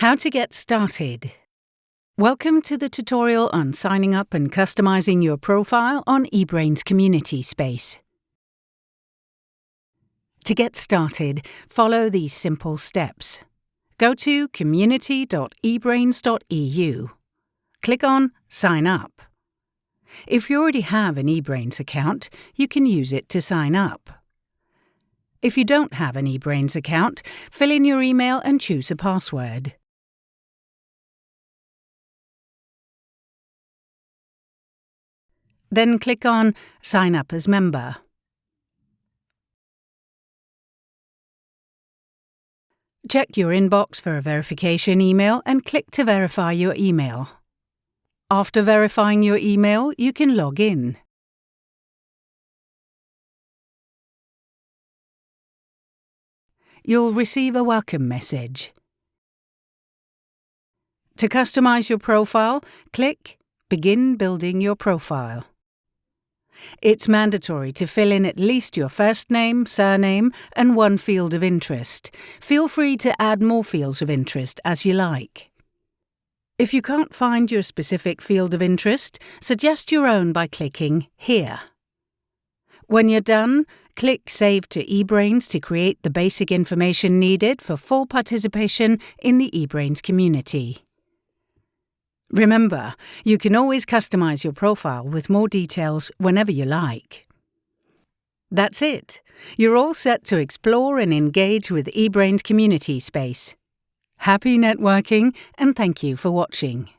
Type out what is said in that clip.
How to get started. Welcome to the tutorial on signing up and customizing your profile on EBRAINS Community space. To get started, follow these simple steps. Go to community.ebrains.eu. Click on Sign Up. If you already have an eBrains account, you can use it to sign up. If you don't have an eBrains account, fill in your email and choose a password. Then click on Sign Up as Member. Check your inbox for a verification email and click to verify your email. After verifying your email, you can log in. You'll receive a welcome message. To customize your profile, click Begin building your profile. It's mandatory to fill in at least your first name, surname, and one field of interest. Feel free to add more fields of interest as you like. If you can't find your specific field of interest, suggest your own by clicking Here. When you're done, click Save to eBrains to create the basic information needed for full participation in the eBrains community. Remember, you can always customize your profile with more details whenever you like. That's it. You're all set to explore and engage with eBrains Community space. Happy networking, and thank you for watching.